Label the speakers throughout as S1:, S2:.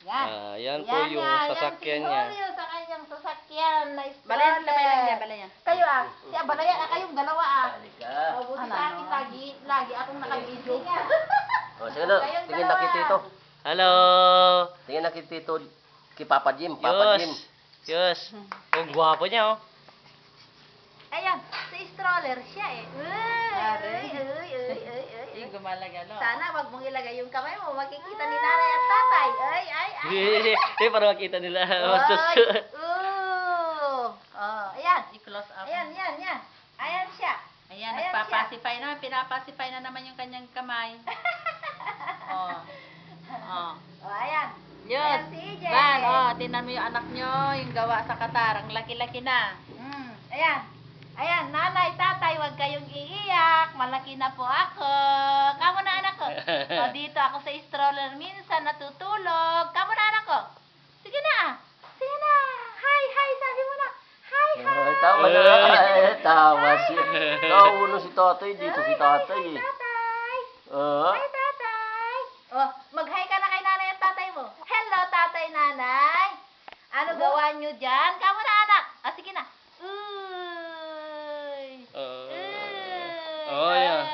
S1: Yan.
S2: Yan po yung sasakyan niya.
S1: Yan si Julio sa kanyang sasakyan na
S3: Balayan,
S1: stroller.
S3: balayan.
S1: Kayo si Balayan, kayong dalawa
S2: Halika.
S1: Buti sa akin lagi akong nakabidyo.
S4: O, sige na. Tingin na kita ito.
S2: Hello.
S4: Tingin na kita ito. Kay Papa Jim. Papa Jim.
S2: Yes. Oh, gwapo niya, oh.
S1: Ayan, sa stroller siya eh.
S3: Yung gumalagalo.
S1: Sana wag mong ilagay yung kamay mo, makikita ni nanay at tatay.
S2: Ay, para makita nila.
S1: Ayan.
S3: I-close up.
S1: Ayan. Ayan siya.
S3: Ayan,
S1: Ayan
S3: nagpapasify naman. Pinapasify na naman yung kanyang kamay. Oh.
S1: Ayan.
S3: Yes.
S1: Ayan si EJ.
S3: Tinan mo yung anak nyo, yung gawa sa Qatar. Ang laki-laki na.
S1: Ayan, nanay, tatay, huwag kayong iiyak. Malaki na po ako. Kamu na, anak ko. Dito ako sa stroller minsan natutulog. Kamu na, anak ko. Sige na. Hi, sabi mo na. Hi.
S4: Tama na. Tama siya. Nauuna si tatay. Dito si tatay eh.
S1: Tatay.
S4: Ah.
S1: Hi, tatay. Mag-hi ka na kay nanay at tatay mo. Hello, tatay, nanay. Ano gawa nyo dyan? Kamu na, anak. Sige na.
S2: Yan.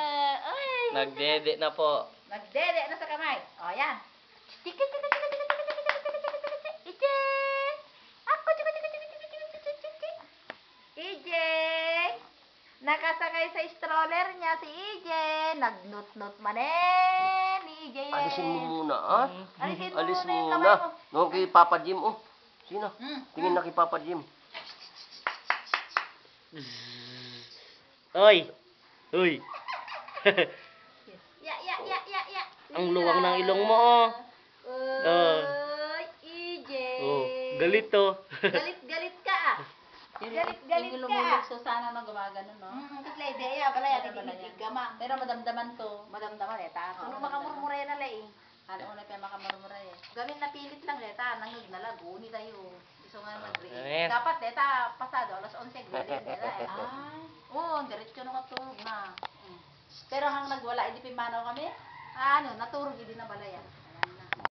S2: Nagdede na po.
S1: Nagdede na sa kamay. Yan. EJ! Ako, EJ! Nakasakay sa stroller niya si EJ. Nagnut-nut manen ni EJ.
S4: Alisin mo muna, ah. Alis
S1: muna yung
S4: muna.
S1: kamay mo.
S4: No, kay Papa Jim, oh. Sino? Tingin na kay Papa Jim.
S2: Uy.
S1: Ya.
S2: Ang luwang ng ilong mo, oh.
S1: EJ.
S2: Galit to.
S1: Galit ka ah. Galit ka
S3: Yung lumulukso sana na gumagano, no?
S1: Kasi ideya, pala yan, tinitig ka ma.
S3: Pero madamdaman to.
S1: Madamdaman leta. Ano makamurmure na lai.
S3: Ano una pa makamurmura eh.
S1: Gamin na pilit lang leta, nangag na lago ni tayo. Iso nga nag-read.
S2: Ayan.
S1: Dapat leta pasado alas 11 gawin nila eh.
S3: Ah.
S1: Diretso nung matulog na.
S3: Pero hang nagwala, hindi pimanaw kami.
S1: Naturog hindi na balayan.